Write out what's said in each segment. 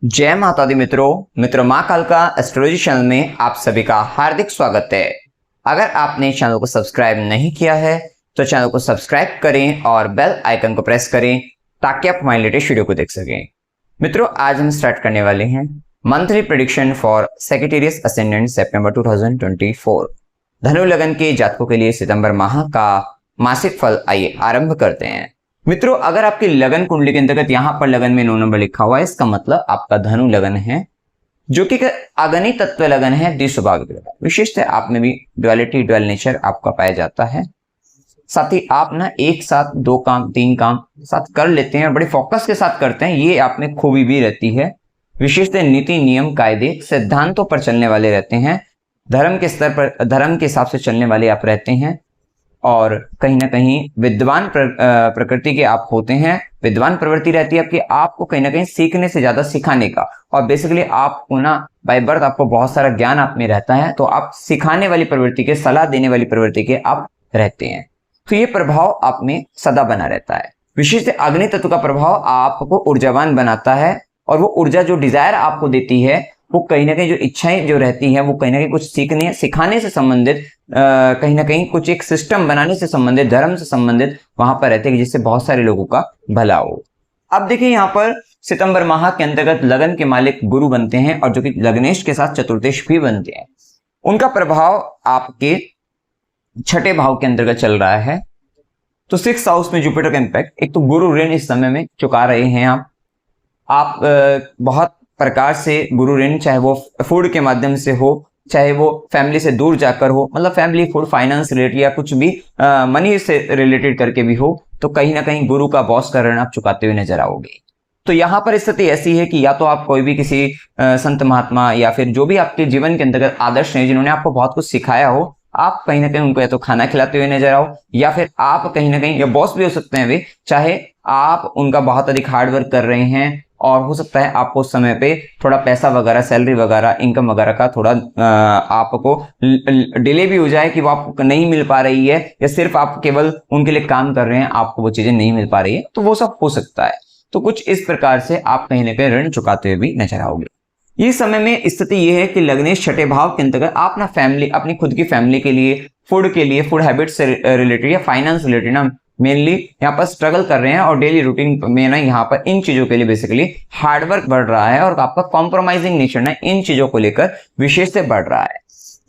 जय माता दी मित्रों माँ कालका एस्ट्रोलॉजी चैनल में आप सभी का हार्दिक स्वागत है। अगर आपने चैनल को सब्सक्राइब नहीं किया है तो चैनल को सब्सक्राइब करें और बेल आइकन को प्रेस करें ताकि आप हमारे लेटेस्ट वीडियो को देख सकें। मित्रों, आज हम स्टार्ट करने वाले हैं monthly prediction for Sagittarius ascendant सितंबर 2024। धनु लगन के जातकों के लिए सितंबर माह का मासिक फल आइए आरंभ करते हैं। मित्रों, अगर आपकी लगन कुंडली के अंतर्गत यहाँ पर लगन में 9 नंबर लिखा हुआ है, इसका मतलब आपका धनु लगन है, जो कि अग्नि तत्व लगन है, द्विस्वभाविक लगन। विशेषतः आप में भी ड्युअलिटी ड्युअल नेचर आपका पाया जाता है। साथ ही आप ना एक साथ 2 काम 3 काम साथ कर लेते हैं और बड़े फोकस के साथ करते हैं, ये आप में खूबी भी रहती है। विशेषतः नीति नियम कायदे सिद्धांतों पर चलने वाले रहते हैं, धर्म के स्तर पर धर्म के हिसाब से चलने वाले आप रहते हैं और कहीं ना कहीं विद्वान प्रकृति के आप होते हैं। विद्वान प्रवृत्ति रहती है आपकी, आपको कहीं ना कहीं सीखने से ज्यादा सिखाने का, और बेसिकली आपको ना बाय बर्थ आपको बहुत सारा ज्ञान आप में रहता है, तो आप सिखाने वाली प्रवृत्ति के, सलाह देने वाली प्रवृत्ति के आप रहते हैं। तो ये प्रभाव आप में सदा बना रहता है। विशेषतः अग्नि तत्व का प्रभाव आपको ऊर्जावान बनाता है और वो ऊर्जा जो डिजायर आपको देती है, वो कहीं ना कहीं जो इच्छाएं जो रहती हैं वो कहीं ना कहीं कुछ सीखने सिखाने से संबंधित, कहीं ना कहीं कुछ एक सिस्टम बनाने से संबंधित, धर्म से संबंधित वहां पर रहते हैं जिससे बहुत सारे लोगों का भला हो। अब देखिए यहाँ पर सितंबर माह के अंतर्गत लगन के मालिक गुरु बनते हैं और जो कि लग्नेश के साथ चतुर्देश भी बनते हैं। उनका प्रभाव आपके 6ठे भाव के अंतर्गत चल रहा है। तो 6th हाउस में जुपिटर का इंपैक्ट, एक तो गुरु ऋण इस समय में चुका रहे हैं आप बहुत प्रकार से गुरु ऋण, चाहे वो फूड के माध्यम से हो, चाहे वो फैमिली से दूर जाकर हो, मतलब फैमिली फूड फाइनेंस रिलेटेड या कुछ भी मनी से रिलेटेड करके भी हो, तो कहीं ना कहीं गुरु का बॉस का ऋण आप चुकाते हुए नजर आओगे। तो यहाँ पर स्थिति ऐसी है कि या तो आप कोई भी किसी संत महात्मा या फिर जो भी आपके जीवन के अंतर्गत आदर्श हैं जिन्होंने आपको बहुत कुछ सिखाया हो, आप कहीं ना कहीं उनको या तो खाना खिलाते हुए नजर आओ, या फिर आप कहीं ना कहीं, या बॉस भी हो सकते हैं वे, चाहे आप उनका बहुत अधिक हार्डवर्क कर रहे हैं और हो सकता है आपको उस समय पे थोड़ा पैसा वगैरह, सैलरी वगैरह, इनकम वगैरह का थोड़ा आपको डिले भी हो जाए कि वो आपको नहीं मिल पा रही है, या सिर्फ आप केवल उनके लिए काम कर रहे हैं, आपको वो चीजें नहीं मिल पा रही है, तो वो सब हो सकता है। तो कुछ इस प्रकार से आप कहीं ना कहीं ऋण चुकाते हुए भी नजर आओगे। इस समय में स्थिति ये है कि लग्नेश 6ठे भाव के अंतर्गत आप ना फैमिली, अपनी खुद की फैमिली के लिए, फूड के लिए, फूड हैबिट से रिलेटेड या फाइनेंस रिलेटेड ना मेनली यहाँ पर स्ट्रगल कर रहे हैं और डेली रूटीन में ना यहाँ पर इन चीजों के लिए बेसिकली हार्डवर्क बढ़ रहा है और आपका कॉम्प्रोमाइजिंग नेचर ना इन चीजों को लेकर विशेष से बढ़ रहा है।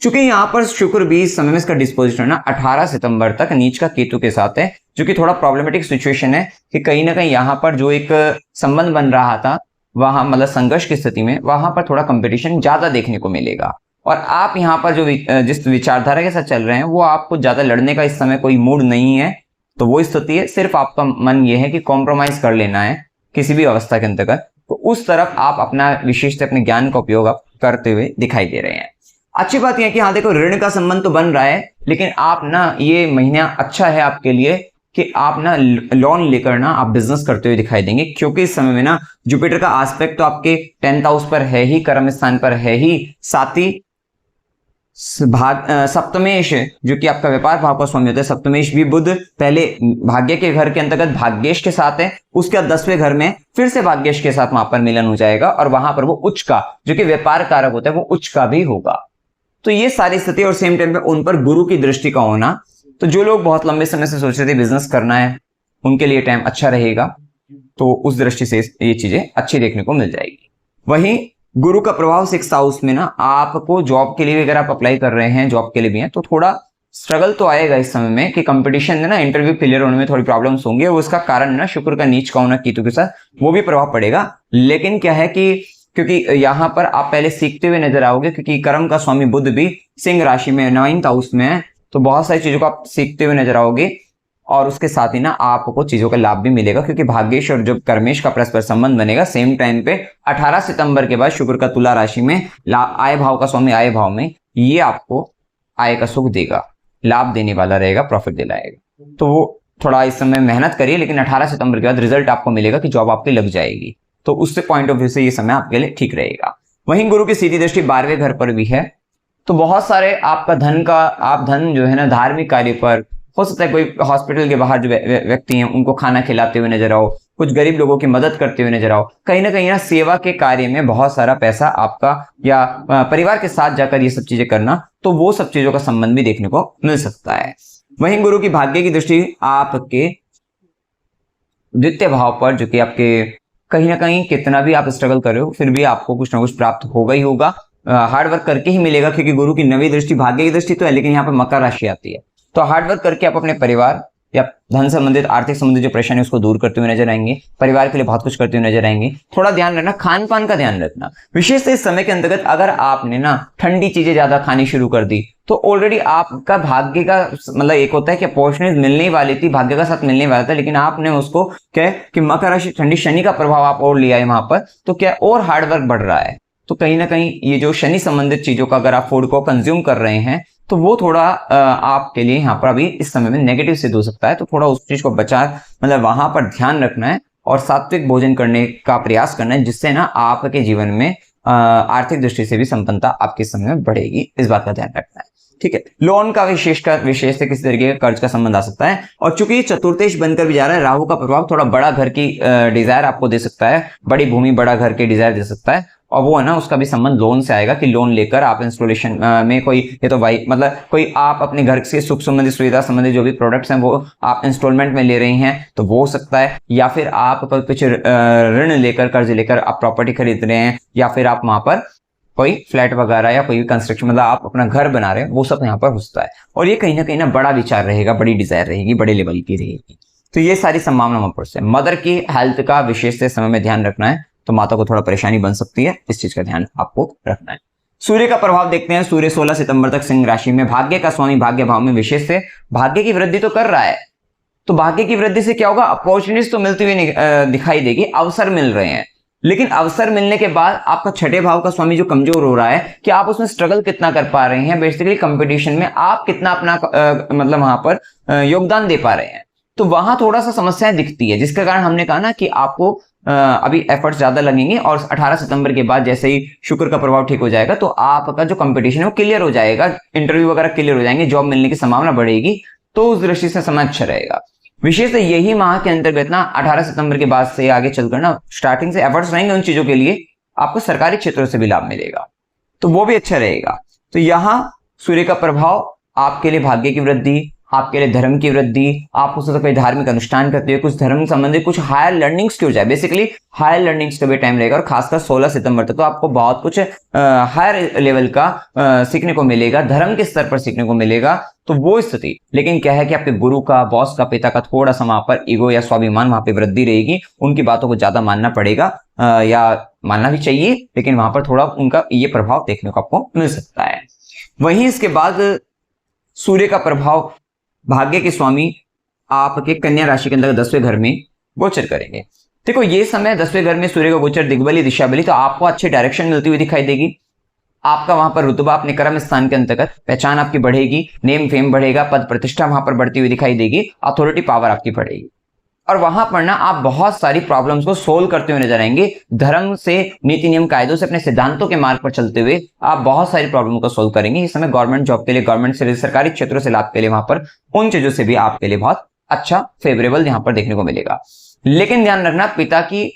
चूंकि यहाँ पर शुक्र भी इस समय में इसका डिस्पोजिशन ना 18 सितंबर तक नीच का केतु के साथ है, जो कि थोड़ा प्रॉब्लमेटिक सिचुएशन है कि कहीं ना कहीं यहाँ पर जो एक संबंध बन रहा था वहां, मतलब संघर्ष की स्थिति में, वहां पर थोड़ा कंपटीशन ज्यादा देखने को मिलेगा। और आप यहाँ पर जो जिस विचारधारा के साथ चल रहे हैं वो आपको ज्यादा लड़ने का इस समय कोई मूड नहीं है, तो वो स्थिति है। सिर्फ आपका मन ये है कि कॉम्प्रोमाइज कर लेना है किसी भी अवस्था के अंतर्गत, तो उस तरफ आप अपना विशेष अपने ज्ञान का उपयोग आप करते हुए दिखाई दे रहे हैं। अच्छी बात यह है कि हाँ देखो, ऋण का संबंध तो बन रहा है, लेकिन आप ना ये महीना अच्छा है आपके लिए कि आप ना लोन लेकर ना आप बिजनेस करते हुए दिखाई देंगे, क्योंकि इस समय में ना जुपिटर का एस्पेक्ट तो आपके 10th हाउस पर है ही, कर्म स्थान पर है ही, साथ ही सप्तमेश जो कि आपका व्यापार भाव का स्वामी होता है, सप्तमेश भी बुध पहले भाग्य के घर के अंतर्गत भाग्येश के साथ है, उसके बाद 10वें घर में फिर से भाग्येश के साथ वहां पर मिलन हो जाएगा और वहां पर वो उच्च का, जो कि व्यापार कारक होता है, वो उच्च का भी होगा। तो ये सारी स्थिति और सेम टाइम पे उन पर गुरु की दृष्टि का होना, तो जो लोग बहुत लंबे समय से सोच रहे थे बिजनेस करना है उनके लिए टाइम अच्छा रहेगा, तो उस दृष्टि से ये चीजें अच्छी देखने को मिल जाएगी। वहीं गुरु का प्रभाव 6th हाउस में ना आपको जॉब के लिए भी, अगर आप अप्लाई कर रहे हैं जॉब के लिए भी हैं, तो थोड़ा स्ट्रगल तो आएगा इस समय में कि कंपटीशन में ना इंटरव्यू क्लियर होने में थोड़ी प्रॉब्लम्स होंगे, और उसका कारण ना शुक्र का नीच का होना केतु के साथ, वो भी प्रभाव पड़ेगा। लेकिन क्या है कि क्योंकि यहाँ पर आप पहले सीखते हुए नजर आओगे, क्योंकि कर्म का स्वामी बुध भी सिंह राशि में 9th हाउस में है, तो बहुत सारी चीजों को आप सीखते हुए नजर आओगे और उसके साथ ही ना आपको चीजों का लाभ भी मिलेगा, क्योंकि भाग्येश और जब कर्मेश का परस्पर संबंध बनेगा सेम टाइम पे 18 सितंबर के बाद शुक्र का तुला राशि में आय भाव का स्वामी आय भाव में, ये आपको आय का सुख देगा, लाभ देने वाला रहेगा, प्रॉफिट दिलाएगा। तो वो थोड़ा इस समय मेहनत करिए, लेकिन 18 सितंबर के बाद रिजल्ट आपको मिलेगा कि जॉब आपकी लग जाएगी, तो उससे पॉइंट ऑफ व्यू से ये समय आपके लिए ठीक रहेगा। वहीं गुरु की सीधी दृष्टि 12वें घर पर भी है, तो बहुत सारे आपका धन का, आप धन जो है ना धार्मिक कार्य पर, हो सकता है कोई हॉस्पिटल के बाहर जो व्यक्ति हैं उनको खाना खिलाते हुए नजर आओ, कुछ गरीब लोगों की मदद करते हुए नजर आओ, कहीं ना सेवा के कार्य में बहुत सारा पैसा आपका या परिवार के साथ जाकर ये सब चीजें करना, तो वो सब चीजों का संबंध भी देखने को मिल सकता है। वहीं गुरु की भाग्य की दृष्टि आपके द्वितीय भाव पर, जो कि आपके कहीं ना कहीं कितना भी आप स्ट्रगल कर रहे हो फिर भी आपको कुछ ना कुछ प्राप्त होगा ही होगा, हार्ड वर्क करके ही मिलेगा, क्योंकि गुरु की नवी दृष्टि भाग्य की दृष्टि तो है, लेकिन यहाँ पर मकर राशि आती है। तो हार्ड वर्क करके आप अपने परिवार या धन संबंधित आर्थिक संबंधित जो परेशानी उसको दूर करते हुए नजर आएंगे, परिवार के लिए बहुत कुछ करते हुए नजर आएंगे। थोड़ा ध्यान रखना, खान पान का ध्यान रखना, विशेष इस समय के अंतर्गत अगर आपने ना ठंडी चीजें ज्यादा खानी शुरू कर दी तो ऑलरेडी आपका भाग्य का मतलब एक होता है कि अपॉर्चुनिटी मिलने वाली थी, भाग्य का साथ मिलने वाला था, लेकिन आपने उसको क्या है कि मकर राशि ठंडी शनि का प्रभाव आप और लिया है वहां पर, तो क्या और हार्ड वर्क बढ़ रहा है। तो कहीं ना कहीं ये जो शनि संबंधित चीजों का अगर आप फूड को कंज्यूम कर रहे हैं तो वो थोड़ा आपके लिए यहाँ पर अभी इस समय में नेगेटिव सिद्ध हो सकता है। तो थोड़ा उस चीज को बचा मतलब वहां पर ध्यान रखना है और सात्विक भोजन करने का प्रयास करना है, जिससे ना आपके जीवन में आर्थिक दृष्टि से भी संपन्नता आपके समय में बढ़ेगी, इस बात का ध्यान रखना है। ठीक है, लोन का विशेष से किसी तरीके का कर्ज का संबंध आ सकता है, और चूंकि ये चतुर्थेश बनकर भी जा रहा है, राहु का प्रभाव थोड़ा बड़ा घर की डिजायर आपको दे सकता है, बड़ी भूमि बड़ा घर की डिजायर दे सकता है, और वो है ना उसका भी संबंध लोन से आएगा कि लोन लेकर आप इंस्टॉलेशन में कोई ये तो भाई मतलब कोई आप अपने घर से सुख संबंधित सुविधा संबंधित जो भी प्रोडक्ट्स हैं वो आप इंस्टॉलमेंट में ले रही हैं तो वो हो सकता है, या फिर आप कुछ ऋण लेकर कर्ज लेकर आप प्रॉपर्टी खरीद रहे हैं, या फिर आप वहां पर कोई फ्लैट वगैरह या कोई भी कंस्ट्रक्शन मतलब आप अपना घर बना रहे हैं, वो सब यहाँ पर घुसता है। और ये कहीं ना बड़ा विचार रहेगा, बड़ी डिजायर रहेगी, बड़े लेवल की रहेगी। तो ये सारी संभावना वहां पर से। मदर की हेल्थ का विशेष से समय में ध्यान रखना है, तो माता को थोड़ा परेशानी बन सकती है, इस चीज का ध्यान आपको रखना है। सूर्य का प्रभाव देखते हैं। सूर्य 16 सितंबर तक सिंह राशि में, भाग्य का स्वामी भाग्य भाव में विशेष से भाग्य की वृद्धि तो कर रहा है। तो भाग्य की वृद्धि से क्या होगा, अपॉर्चुनिटीज तो मिलती हुई दिखाई देगी, अवसर मिल रहे हैं, लेकिन अवसर मिलने के बाद आपका छठे भाव का स्वामी जो कमजोर हो रहा है कि आप उसमें स्ट्रगल कितना कर पा रहे हैं, बेसिकली कंपटीशन में आप कितना अपना मतलब वहां पर योगदान दे पा रहे हैं। तो वहां थोड़ा सा समस्याएं दिखती है, जिसके कारण हमने कहा ना कि आपको अभी एफर्ट्स ज्यादा लगेंगे, और 18 सितंबर के बाद जैसे ही शुक्र का प्रभाव ठीक हो जाएगा तो आपका जो कंपटीशन है वो क्लियर हो जाएगा, इंटरव्यू वगैरह क्लियर हो जाएंगे, जॉब मिलने की संभावना बढ़ेगी, तो उस दृष्टि से समय अच्छा रहेगा। विशेष यही माह के अंतर्गत ना 18 सितंबर के बाद से आगे चलकर ना स्टार्टिंग से एफर्ट्स रहेंगे उन चीजों के लिए, आपको सरकारी क्षेत्रों से भी लाभ मिलेगा, तो वो भी अच्छा रहेगा। तो यहाँ सूर्य का प्रभाव आपके लिए भाग्य की वृद्धि, आपके लिए धर्म की वृद्धि, आप उससे कोई धार्मिक अनुष्ठान करते हुए कुछ धर्म संबंधित कुछ हायर लर्निंग्स की हो जाए, बेसिकली हायर लर्निंग्स का भी टाइम रहेगा, और खासकर 16 सितंबर तक तो आपको बहुत कुछ हायर लेवल का सीखने को मिलेगा, धर्म के स्तर पर सीखने को मिलेगा। तो वो स्थिति, लेकिन क्या है कि आपके गुरु का, बॉस का, पिता का थोड़ा सा वहां पर ईगो या स्वाभिमान वहां पे वृद्धि रहेगी, उनकी बातों को ज्यादा मानना पड़ेगा, या मानना भी चाहिए, लेकिन वहां पर थोड़ा उनका ये प्रभाव देखने को आपको मिल सकता है। वहीं इसके बाद सूर्य का प्रभाव भाग्य के स्वामी आपके कन्या राशि के अंदर 10वें घर में गोचर करेंगे। देखो ये समय 10वें घर में सूर्य का गोचर दिग्बली दिशा बली, तो आपको अच्छी डायरेक्शन मिलती हुई दिखाई देगी, आपका वहां पर रुतबा अपने कर्म स्थान के अंतर्गत, पहचान आपकी बढ़ेगी, नेम फेम बढ़ेगा, पद प्रतिष्ठा वहां पर बढ़ती हुई दिखाई देगी, अथॉरिटी पावर आपकी बढ़ेगी, और वहां पर ना आप बहुत सारी प्रॉब्लम्स को सोल्व करते हुए नजर आएंगे। धर्म से, नीति नियम कायदों से, अपने सिद्धांतों के मार्ग पर चलते हुए आप बहुत सारी प्रॉब्लम को सोल्व करेंगे। इस समय गवर्नमेंट जॉब के लिए, गवर्नमेंट से, सरकारी क्षेत्रों से लाभ के लिए वहां पर उन चीजों से भी आपके लिए बहुत अच्छा फेवरेबल यहां पर देखने को मिलेगा। लेकिन ध्यान रखना, पिता की,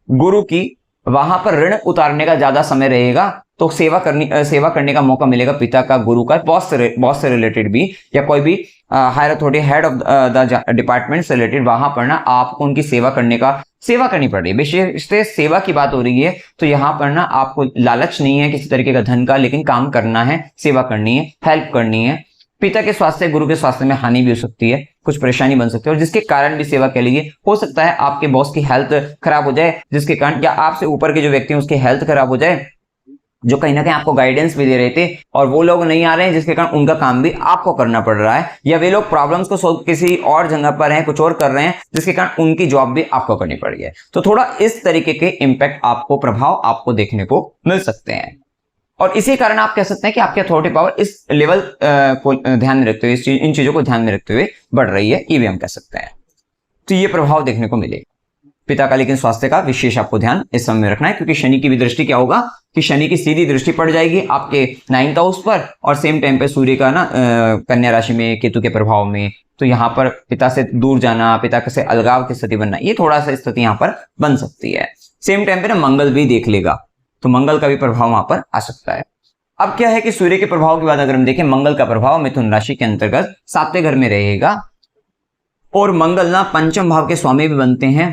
गुरु की वहां पर ऋण उतारने का ज्यादा समय रहेगा, तो सेवा करने का मौका मिलेगा पिता का, गुरु का, बॉस से रिलेटेड भी, या कोई भी higher authority, head of the department से रिलेटेड, वहां पर ना आपको उनकी सेवा करनी पड़ रही है। विशेष सेवा की बात हो रही है, तो यहाँ पर ना आपको लालच नहीं है किसी तरीके का धन का, लेकिन काम करना है, सेवा करनी है, हेल्प करनी है। पिता के स्वास्थ्य, गुरु के स्वास्थ्य में हानि भी हो सकती है, कुछ परेशानी बन सकती है, और जिसके कारण भी सेवा के लिए हो सकता है आपके बॉस की हेल्थ खराब हो जाए, जिसके कारण, या आपसे ऊपर के जो व्यक्ति हैं उसकी हेल्थ खराब हो जाए, जो कहीं ना कहीं आपको गाइडेंस भी दे रहे थे, और वो लोग नहीं आ रहे हैं, जिसके कारण उनका काम भी आपको करना पड़ रहा है, या वे लोग प्रॉब्लम्स को सोल्व किसी और जगह पर हैं, कुछ और कर रहे हैं, जिसके कारण उनकी जॉब भी आपको करनी पड़ रही है। तो थोड़ा इस तरीके के इंपैक्ट आपको, प्रभाव आपको देखने को मिल सकते हैं, और इसी कारण आप कह सकते हैं कि आपकी अथॉरिटी पावर इस लेवल को ध्यान में रखते हुए, इन चीजों को ध्यान में रखते हुए बढ़ रही है, ये भी हम कह सकते हैं। तो ये प्रभाव देखने को मिलेगा। पिता का लेकिन स्वास्थ्य का विशेष आपको ध्यान इस समय में रखना है, क्योंकि शनि की भी दृष्टि क्या होगा कि शनि की सीधी दृष्टि पड़ जाएगी आपके 9th हाउस पर, और सेम टाइम पे सूर्य का ना कन्या राशि में केतु के प्रभाव में, तो यहाँ पर पिता से दूर जाना, पिता से अलगाव की स्थिति बनना, ये थोड़ा सा स्थिति यहाँ पर बन सकती है। सेम टाइम पे ना मंगल भी देख लेगा, तो मंगल का भी प्रभाव वहां पर आ सकता है। अब क्या है कि सूर्य के प्रभाव के बाद अगर हम देखें, मंगल का प्रभाव मिथुन राशि के अंतर्गत 7वें घर में रहेगा, और मंगल ना पंचम भाव के स्वामी भी बनते हैं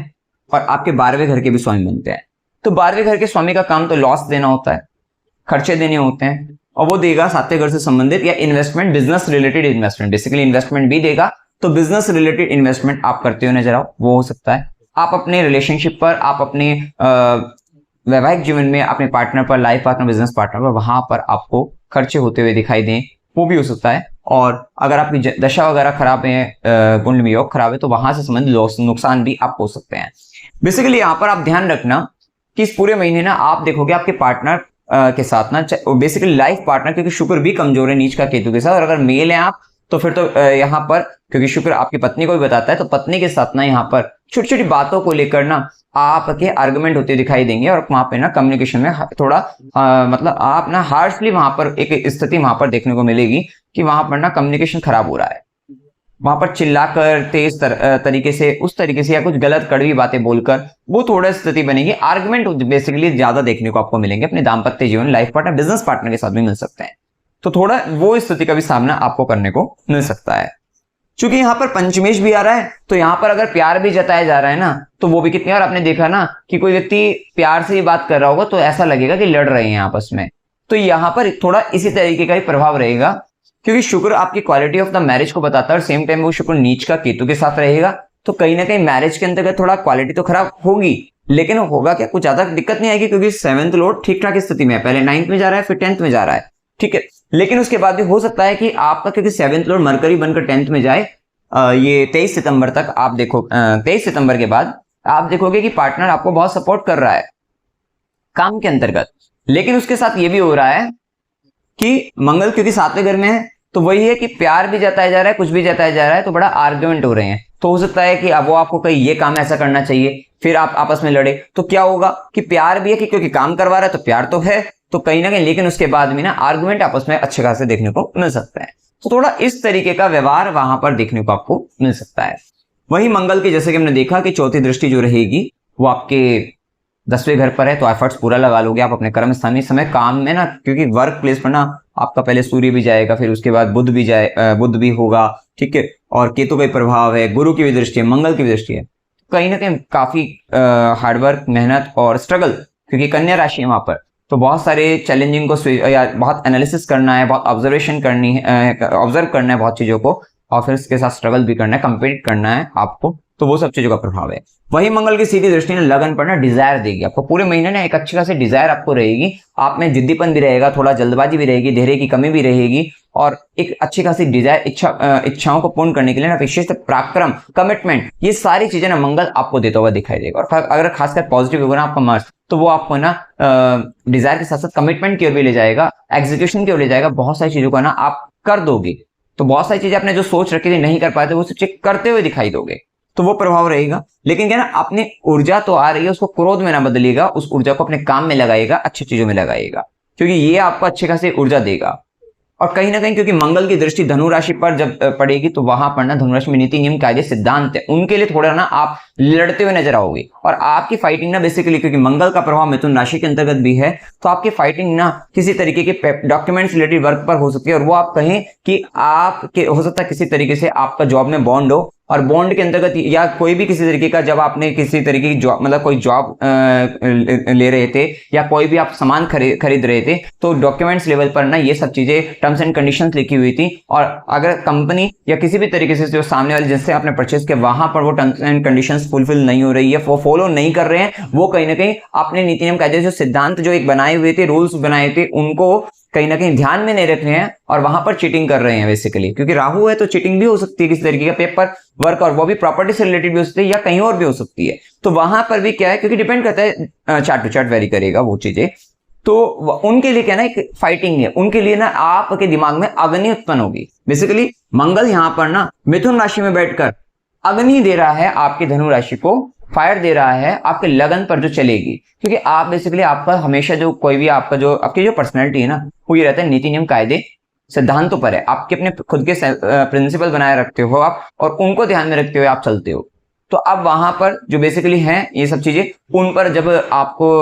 और आपके 12वें घर के भी स्वामी बनते हैं। तो 12वें घर के स्वामी का काम तो लॉस देना होता है, खर्चे देने होते हैं, और वो देगा 7वें घर से संबंधित या investment, business related investment, basically investment भी देगा। तो बिजनेस रिलेटेड इन्वेस्टमेंट आप करते हो नजर आओ, वो हो सकता है। आप अपने रिलेशनशिप पर, आप अपने वैवाहिक जीवन में अपने पार्टनर पर, लाइफ पार्टनर, बिजनेस पार्टनर पर, वहां पर आपको खर्चे होते हुए दिखाई दें, वो भी हो सकता है। और अगर आपकी दशा वगैरह खराब है, कुंडली में योग खराब है, तो वहां से संबंधित नुकसान भी आप हो सकते हैं। बेसिकली यहाँ पर आप ध्यान रखना कि इस पूरे महीने ना आप देखोगे आपके पार्टनर के साथ ना, बेसिकली लाइफ पार्टनर, क्योंकि शुक्र भी कमजोर है नीच का केतु के साथ, और अगर मेल है आप तो फिर तो यहाँ पर क्योंकि शुक्र आपकी पत्नी को भी बताता है, तो पत्नी के साथ ना यहाँ पर छोटी छोटी बातों को लेकर ना आपके आर्गुमेंट होते दिखाई देंगे, और वहां पे ना कम्युनिकेशन में थोड़ा मतलब आप ना हार्शली वहां पर एक स्थिति वहां पर देखने को मिलेगी कि वहां पर ना कम्युनिकेशन खराब हो रहा है, वहां पर चिल्लाकर तेज तरीके से, उस तरीके से, या कुछ गलत कड़वी बातें बोलकर वो थोड़ा स्थिति बनेगी। आर्गुमेंट बेसिकली ज्यादा देखने को आपको मिलेंगे अपने दाम्पत्य जीवन, लाइफ पार्टनर, बिजनेस पार्टनर के साथ भी मिल सकते हैं। तो थोड़ा वो स्थिति का भी सामना आपको करने को मिल सकता है। चूंकि यहाँ पर पंचमेश भी आ रहा है, तो यहाँ पर अगर प्यार भी जताया जा रहा है ना, तो वो भी कितनी, और आपने देखा ना कि कोई व्यक्ति प्यार से ही बात कर रहा होगा तो ऐसा लगेगा कि लड़ रहे हैं आपस में, तो यहाँ पर थोड़ा इसी तरीके का ही प्रभाव रहेगा, क्योंकि शुक्र आपकी क्वालिटी ऑफ द मैरिज को बताता है, और सेम टाइम वो शुक्र नीच का केतु के साथ रहेगा, तो कहीं ना कहीं मैरिज के अंतर्गत थोड़ा क्वालिटी तो खराब होगी, लेकिन होगा क्या, कुछ ज्यादा दिक्कत नहीं आएगी, क्योंकि 7th लॉर्ड ठीक ठाक स्थिति में है, पहले 9th में जा रहा है, फिर 10th में जा रहा है, ठीक है। लेकिन उसके बाद भी हो सकता है कि आपका, क्योंकि 7th लॉर्ड मरकरी बनकर 10th में जाए, ये 23 सितंबर तक आप देखो, 23 सितंबर के बाद आप देखोगे कि पार्टनर आपको बहुत सपोर्ट कर रहा है काम के अंतर्गत, लेकिन उसके साथ ये भी हो रहा है कि मंगल क्योंकि 7वें घर में है, तो वही है कि प्यार भी जताया जा रहा है, कुछ भी जताया जा रहा है, तो बड़ा आर्ग्यूमेंट हो रहे हैं। तो हो सकता है कि अब वो आपको कहीं ये काम ऐसा करना चाहिए, फिर आप आपस में लड़े, तो क्या होगा कि प्यार भी है कि क्योंकि काम करवा रहा है तो प्यार तो है, तो कहीं ना कहीं, लेकिन उसके बाद भी ना आर्गुमेंट आपस में अच्छे खासे देखने को मिल सकता है। तो थोड़ा इस तरीके का व्यवहार वहां पर देखने को आपको मिल सकता है। वही मंगल की, जैसे कि हमने देखा कि चौथी दृष्टि जो रहेगी वो आपके 10वें घर पर है, तो एफर्ट्स पूरा लगा लोगे आप अपने कर्म स्थान में। इस समय काम में ना, क्योंकि वर्क प्लेस पर ना आपका पहले सूर्य भी जाएगा, फिर उसके बाद बुध भी होगा, ठीक है, और केतु का प्रभाव है, गुरु की भी दृष्टि है, मंगल की भी दृष्टि है, कहीं ना कहीं काफी हार्डवर्क, मेहनत और स्ट्रगल, क्योंकि कन्या राशि है वहां पर, तो बहुत सारे चैलेंजिंग को या बहुत एनालिसिस करना है, बहुत ऑब्जर्वेशन करनी है, ऑब्जर्व करना है बहुत चीजों को, और फिर उसके साथ स्ट्रगल भी करना है, कंप्लीट करना है आपको, तो वो सब चीजों का प्रभाव है। वही मंगल की सीधी दृष्टि ने लगन पर ना डिजायर देगी आपको, पूरे महीने ना एक अच्छी खासी डिजायर आपको रहेगी, आप में जिद्दीपन भी रहेगा, थोड़ा जल्दबाजी भी रहेगी, धैर्य की कमी भी रहेगी, और एक अच्छी खासी डिजायर, इच्छाओं को पूर्ण करने के लिए ना विशेष पराक्रम, कमिटमेंट, ये सारी चीजें ना मंगल आपको देता हुआ दिखाई देगा। और अगर खासकर पॉजिटिव होगा ना आपका मार्स, तो वो आपको ना डिजायर के साथ साथ कमिटमेंट की ओर भी ले जाएगा, एग्जीक्यूशन की ओर ले जाएगा, बहुत सारी चीजों को ना आप कर दोगे, तो बहुत सारी चीजें आपने जो सोच रखी थी नहीं कर पाए थे, वो सब चीज करते हुए दिखाई दोगे, तो वो प्रभाव रहेगा। लेकिन क्या ना, अपनी ऊर्जा तो आ रही है, उसको क्रोध में ना बदलिएगा, उस ऊर्जा को अपने काम में लगाइएगा, अच्छी चीजों में लगाइएगा, क्योंकि ये आपको अच्छी खासी ऊर्जा देगा। और कहीं ना कहीं क्योंकि मंगल की दृष्टि धनु राशि पर जब पड़ेगी, तो वहां पर ना धनु राशि में नीति, नियम, कायदे, सिद्धांत है, उनके लिए थोड़ा ना आप लड़ते हुए नजर आओगे, और आपकी फाइटिंग ना बेसिकली, क्योंकि मंगल का प्रभाव मिथुन राशि के अंतर्गत भी है, तो आपकी फाइटिंग ना किसी तरीके के डॉक्यूमेंट्स रिलेटेड वर्क पर हो सकती है, और वो आप कहें कि आपके हो सकता है किसी तरीके से आपका जॉब में बॉन्ड हो, और बॉन्ड के अंतर्गत या कोई भी किसी तरीके का, जब आपने किसी तरीके की जॉब, मतलब कोई जॉब ले रहे थे या कोई भी आप सामान खरीद रहे थे, तो डॉक्यूमेंट्स लेवल पर ना ये सब चीजें, टर्म्स एंड कंडीशंस लिखी हुई थी, और अगर कंपनी या किसी भी तरीके से जो सामने वाले जिससे आपने परचेज किया, वहां पर वो टर्म्स एंड कंडीशंस फुलफिल नहीं हो रही है, वो फॉलो नहीं कर रहे हैं, वो कहीं ना कहीं अपने नीति नियम कायदे जो सिद्धांत जो एक बनाए हुए थे, रूल्स बनाए थे, उनको कहीं ना कहीं ध्यान में नहीं रख रहे हैं, और वहां पर चीटिंग कर रहे हैं बेसिकली, क्योंकि राहु है तो चीटिंग भी हो सकती है किसी तरीके का पेपर वर्क, और वो भी प्रॉपर्टी से रिलेटेड भी हो सकती है या कहीं और भी हो सकती है। तो वहां पर भी क्या है, क्योंकि डिपेंड करता है, चार्ट टू चार्ट वेरी करेगा वो चीजें, तो उनके लिए क्या ना एक फाइटिंग है, उनके लिए ना आपके दिमाग में अग्नि उत्पन्न होगी। बेसिकली मंगल यहां पर ना मिथुन राशि में बैठकर अग्नि दे रहा है आपकी धनु राशि को, फायर दे रहा है आपके लगन पर जो चलेगी, क्योंकि आप बेसिकली आपका हमेशा जो कोई भी आपका जो आपकी जो पर्सनैलिटी है ना वो ये रहता है नीति नियम कायदे सिद्धांतों पर है। आपके अपने खुद के प्रिंसिपल बनाए रखते हो आप और उनको ध्यान में रखते हुए आप चलते हो। तो अब वहां पर जो बेसिकली है ये सब चीजें, उन पर जब आपको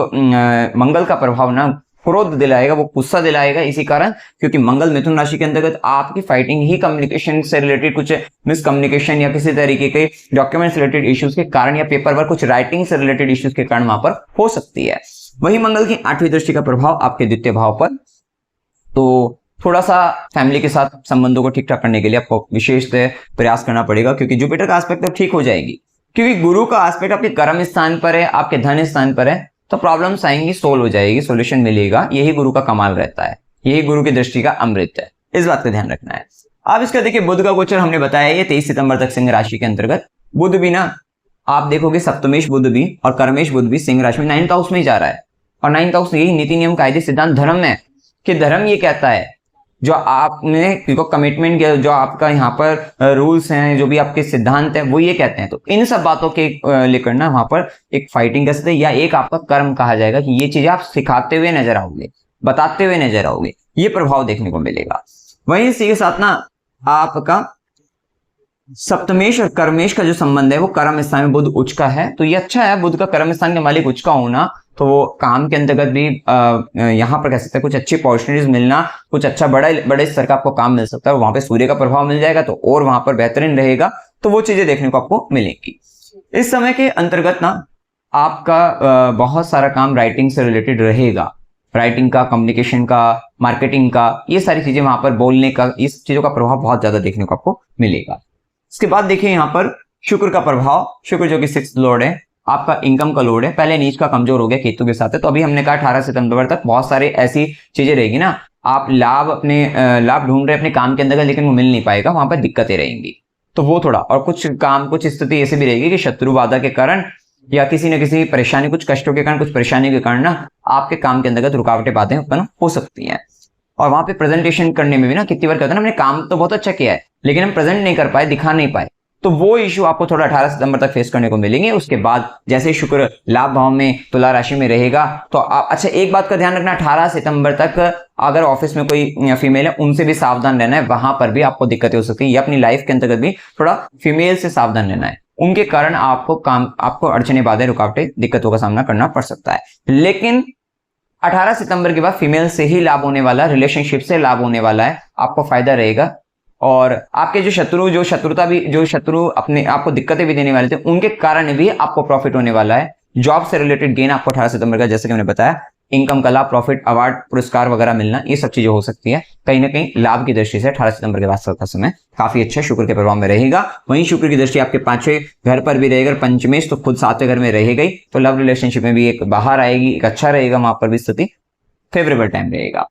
मंगल का प्रभाव ना क्रोध दिलाएगा, वो गुस्सा दिलाएगा, इसी कारण क्योंकि मंगल मिथुन राशि के अंतर्गत आपकी फाइटिंग ही कम्युनिकेशन से रिलेटेड कुछ मिसकम्युनिकेशन या किसी तरीके के डॉक्यूमेंट रिलेटेड इश्यूज के कारण या पेपर वर्क कुछ राइटिंग से रिलेटेड इश्यूज के कारण वहां पर हो सकती है। वही मंगल की 8वीं दृष्टि का प्रभाव आपके द्वितीय भाव पर, तो थोड़ा सा फैमिली के साथ संबंधों को ठीक ठाक करने के लिए आपको विशेष प्रयास करना पड़ेगा, क्योंकि जुपिटर का एस्पेक्ट तो ठीक हो जाएगी, क्योंकि गुरु का एस्पेक्ट आपके कर्म स्थान पर है, आपके धन स्थान पर है, तो प्रॉब्लम्स आएंगी, सोल्व हो जाएगी, सॉल्यूशन मिलेगा। यही गुरु का कमाल रहता है, यही गुरु की दृष्टि का अमृत है, इस बात का ध्यान रखना है। अब इसका देखिए बुध का गोचर हमने बताया ये 23 सितंबर तक सिंह राशि के अंतर्गत। बुध भी ना आप देखोगे सप्तमेश बुध भी और कर्मेश बुध भी सिंह राशि में 9th हाउस में ही जा रहा है, और 9th हाउस यही नीति नियम कायदे सिद्धांत धर्म में, कि धर्म ये कहता है जो आपने कमिटमेंट किया, जो आपका यहाँ पर रूल्स हैं, जो भी आपके सिद्धांत हैं वो ये कहते हैं। तो इन सब बातों के लेकर ना वहां पर एक फाइटिंग कर सकते हैं, या एक आपका कर्म कहा जाएगा कि ये चीजें आप सिखाते हुए नजर आओगे, बताते हुए नजर आओगे, ये प्रभाव देखने को मिलेगा। वहीं इसी के साथ ना आपका सप्तमेश और कर्मेश का जो संबंध है वो कर्म स्थान में बुध उच्च का है, तो ये अच्छा है। बुध का कर्म स्थान के मालिक उच्च का होना, तो वो काम के अंतर्गत भी यहाँ पर कह सकते हैं कुछ अच्छी अपॉर्चुनिटीज मिलना, कुछ अच्छा बड़े स्तर का आपको काम मिल सकता है। वहां पे सूर्य का प्रभाव मिल जाएगा तो और वहां पर बेहतरीन रहेगा, तो वो चीजें देखने को आपको मिलेंगी। इस समय के अंतर्गत ना आपका बहुत सारा काम राइटिंग से रिलेटेड रहेगा, राइटिंग का, कम्युनिकेशन का, मार्केटिंग का, ये सारी चीजें वहां पर बोलने का, इस चीजों का प्रभाव बहुत ज्यादा देखने को आपको मिलेगा। इसके बाद देखिए यहाँ पर शुक्र का प्रभाव, शुक्र जो कि 6th लॉर्ड है, आपका इनकम का लॉर्ड है, पहले नीच का कमजोर हो गया केतु के साथ है, तो अभी हमने कहा 18 सितंबर तक बहुत सारे ऐसी चीजें रहेगी ना, आप लाभ ढूंढ रहे अपने काम के अंदर लेकिन वो मिल नहीं पाएगा, वहां पर दिक्कतें रहेंगी, तो वो थोड़ा, और कुछ स्थिति ऐसी भी रहेगी कि शत्रु बाधा के कारण या किसी न किसी परेशानी, कुछ कष्टों के कारण, कुछ परेशानी के कारण ना आपके काम के अंतर्गत रुकावटें बातें उत्पन्न हो सकती हैं। और वहां पे प्रेजेंटेशन करने में भी ना कितनी बार कहते हैं ना हमने काम तो बहुत अच्छा किया है लेकिन हम प्रेजेंट नहीं कर पाए, दिखा नहीं पाए, तो वो इश्यू आपको थोड़ा 18 सितंबर तक फेस करने को मिलेंगे। उसके बाद जैसे शुक्र लाभ भाव में तुला राशि में रहेगा तो आप, अच्छा एक बात का ध्यान रखना, 18 सितंबर तक अगर ऑफिस में कोई फीमेल है उनसे भी सावधान रहना है, वहां पर भी आपको दिक्कतें हो सकती है, या अपनी लाइफ के अंतर्गत भी थोड़ा फीमेल से सावधान रहना है, उनके कारण आपको अड़चने, बाधाएं, रुकावटें, दिक्कतों का सामना करना पड़ सकता है। लेकिन 18 सितंबर के बाद फीमेल से ही लाभ होने वाला, रिलेशनशिप से लाभ होने वाला है, आपको फायदा रहेगा। और आपके जो शत्रु अपने आपको दिक्कतें भी देने वाले थे, उनके कारण भी आपको प्रॉफिट होने वाला है। जॉब से रिलेटेड गेन आपको 18 सितंबर का, जैसे कि मैंने बताया, इनकम का लाभ, प्रॉफिट, अवार्ड, पुरस्कार वगैरह मिलना, ये सब चीजें हो सकती है। कहीं ना कहीं लाभ की दृष्टि से 18 सितंबर के बाद का समय काफी अच्छा शुक्र के प्रभाव में रहेगा। वहीं शुक्र की दृष्टि आपके 5वें घर पर भी रहेगा, पंचमेश तो खुद 7वें घर में रहेगा ही, तो लव रिलेशनशिप में भी एक बाहर आएगी, एक अच्छा रहेगा, वहां पर भी स्थिति फेवरेबल टाइम रहेगा।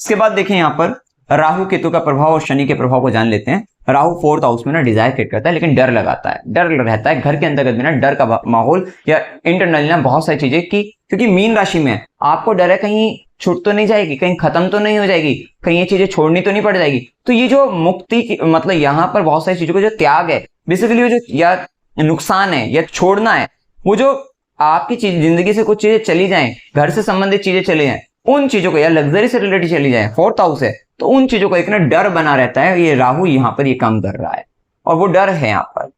इसके बाद देखें यहाँ पर राहु केतु का प्रभाव और शनि के प्रभाव को जान लेते हैं। राहु 4th हाउस में ना डिजायर क्रिएट करता है, लेकिन डर लगाता है, डर रहता है घर के अंतर्गत भी ना, डर का माहौल या इंटरनल ना बहुत सारी चीजें की, क्योंकि मीन राशि में आपको डर है कहीं छूट तो नहीं जाएगी, कहीं खत्म तो नहीं हो जाएगी, कहीं ये चीजें छोड़नी तो नहीं पड़ जाएगी। तो ये जो मुक्ति की मतलब यहाँ पर बहुत सारी चीजों का जो त्याग है, बेसिकली जो या नुकसान है या छोड़ना है, वो जो आपकी जिंदगी से कुछ चीजें चली जाएं, घर से संबंधित चीजें चली जाएं, उन चीजों को, या लग्जरी से रिलेटेड चली जाए, 4th हाउस है, तो उन चीजों को एक ना डर बना रहता है। ये राहु यहाँ पर ये काम कर रहा है और वो डर है यहाँ पर,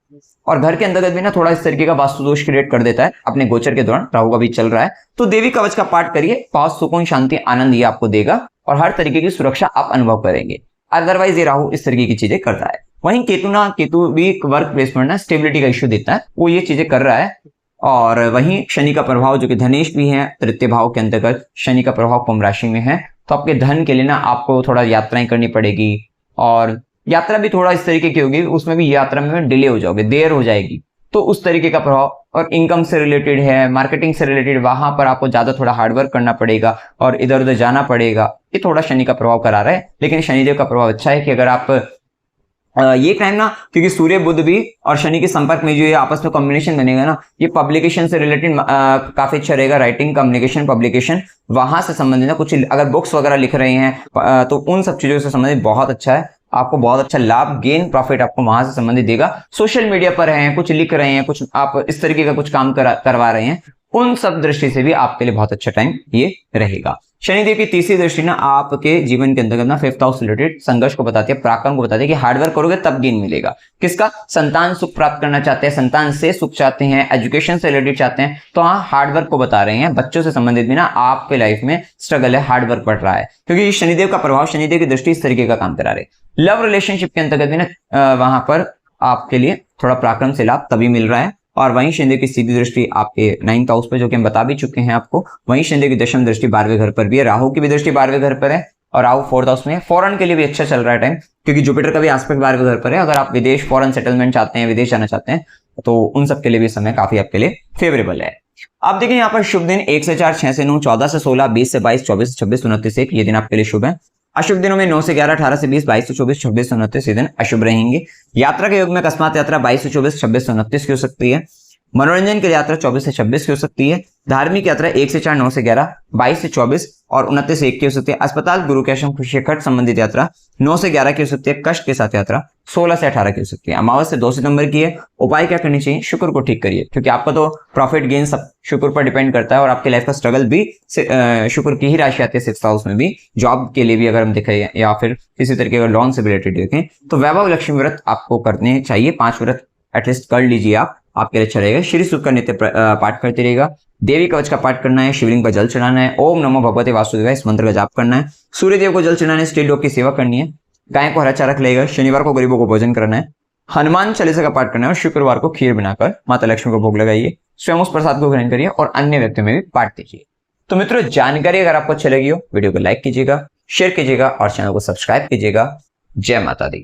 और घर के अंतर्गत भी ना थोड़ा इस तरीके का वास्तु दोष क्रिएट कर देता है अपने गोचर के दौरान। राहु का भी चल रहा है, तो देवी कवच का पाठ करिए, पास सुकून, शांति, आनंद ये आपको देगा और हर तरीके की सुरक्षा आप अनुभव करेंगे। अदरवाइज ये राहु इस तरीके की चीजें करता है। वहीं केतु भी वर्क प्लेसमेंट ना स्टेबिलिटी का इश्यू देता है, वो ये चीजें कर रहा है। और वहीं शनि का प्रभाव जो कि धनेश भी है, तृतीय भाव के अंतर्गत शनि का प्रभाव कुंभ राशि में है, तो आपके धन के लिए ना आपको थोड़ा यात्राएं करनी पड़ेगी, और यात्रा भी थोड़ा इस तरीके की होगी, उसमें भी यात्रा में डिले हो जाओगे, देर हो जाएगी, तो उस तरीके का प्रभाव। और इनकम से रिलेटेड है, मार्केटिंग से रिलेटेड, वहां पर आपको ज्यादा थोड़ा हार्डवर्क करना पड़ेगा और इधर उधर जाना पड़ेगा, ये थोड़ा शनि का प्रभाव करा रहा है। लेकिन शनिदेव का प्रभाव अच्छा है कि अगर आप ये टाइम ना, क्योंकि सूर्य बुध भी और शनि के संपर्क में जो ये आपस में कॉम्बिनेशन बनेगा ना, ये पब्लिकेशन से रिलेटेड काफी अच्छा रहेगा। राइटिंग, कम्युनिकेशन, पब्लिकेशन, वहां से संबंधित ना कुछ, अगर बुक्स वगैरह लिख रहे हैं तो उन सब चीजों से संबंधित बहुत अच्छा है। आपको बहुत अच्छा लाभ, गेन, प्रॉफिट आपको वहां से संबंधित देगा। सोशल मीडिया पर हैं, कुछ लिख रहे हैं, कुछ आप इस तरीके का कुछ काम करवा रहे हैं, उन सब दृष्टि से भी आपके लिए बहुत अच्छा टाइम ये रहेगा। शनिदेव की तीसरी दृष्टि ना आपके जीवन के अंतर्गत ना 5th हाउस रिलेटेड संघर्ष को बताती है, पराक्रम को बताती है कि हार्डवर्क करोगे तब गेन मिलेगा। किसका? संतान सुख प्राप्त करना चाहते हैं, संतान से सुख चाहते हैं, एजुकेशन से रिलेटेड चाहते हैं, तो हाँ हार्डवर्क को बता रहे हैं। बच्चों से संबंधित भी ना आपके लाइफ में स्ट्रगल है, हार्डवर्क बढ़ रहा है, क्योंकि शनिदेव का प्रभाव, शनिदेव की दृष्टि इस तरीके का काम करा रहे। लव रिलेशनशिप के अंतर्गत भी ना वहां पर आपके लिए थोड़ा पराक्रम से लाभ तभी मिल रहा है। और वहीं शनिदेव की सीधी दृष्टि आपके 9th हाउस पे, जो कि हम बता भी चुके हैं आपको, वहीं शनिदेव की दशम दृष्टि 12वें घर पर भी है, राहु की भी दृष्टि 12वें घर पर है, और राहु 4th हाउस में है। फॉरेन के लिए भी अच्छा चल रहा है टाइम, क्योंकि जुपिटर का भी एस्पेक्ट 12वें घर पर है। अगर आप विदेश, फॉरेन सेटलमेंट चाहते हैं, विदेश जाना चाहते हैं, तो उन सब के लिए भी समय काफी आपके लिए फेवरेबल है। आप देखिए यहाँ पर शुभ दिन 1 से 4, 6 से 9, 14 से 16, 20 से 22, 24 से 26, 29 से 1, ये दिन आपके लिए शुभ है। अशुभ दिनों में 9 से 11, 18 से 20, 22 से 24, 26 से 29 ये दिन अशुभ रहेंगे। यात्रा के योग में अकस्मात यात्रा 22 से 24, 26 से 29 की हो सकती है। मनोरंजन की यात्रा 24 से 26 की हो सकती है। धार्मिक यात्रा 1 से 4, 9 से 11, 22 से 24 और 29 से 1 की हो सकती है। अस्पताल, गुरु के आश्रम, खुशी खट संबंधित यात्रा 9 से 11 की हो सकती है। कष्ट के साथ यात्रा 16 से 18 की हो सकती है। अमावस्या 2 सितंबर की है। उपाय क्या करनी चाहिए? शुक्र को ठीक करिए, क्योंकि आपका तो प्रॉफिट गेन सब शुक्र पर डिपेंड करता है, और आपकी लाइफ का स्ट्रगल भी शुक्र की ही राशि आती है 6th हाउस में भी। जॉब के लिए भी अगर हम देखें, या फिर किसी तरीके का लोन से रिलेटेड देखें, तो वैभव लक्ष्मी व्रत आपको करने चाहिए। 5 व्रत एटलीस्ट कर लीजिए आप, आपके लिए अच्छा रहेगा। श्री सूक्त का नित्य पाठ करते रहेगा। देवी कवच का पाठ करना है, शिवलिंग पर जल चढ़ाना है, ओम नमो भगवते वासुदेवाय इस मंत्र का जाप करना है, सूर्य देव को जल चढ़ाना है, स्त्री लोग की सेवा करनी है, गाय को हरा चारा खिलाएगा, शनिवार को गरीबों को भोजन करना है, हनुमान चालीसा का पाठ करना है, और शुक्रवार को खीर बनाकर माता लक्ष्मी को भोग लगाइए। स्वयं उस प्रसाद को ग्रहण करिए और अन्य व्यक्तियों में भी बांट दीजिए। तो मित्रों, जानकारी अगर आपको अच्छी लगी हो, वीडियो को लाइक कीजिएगा, शेयर कीजिएगा और चैनल को सब्सक्राइब कीजिएगा। जय माता दी।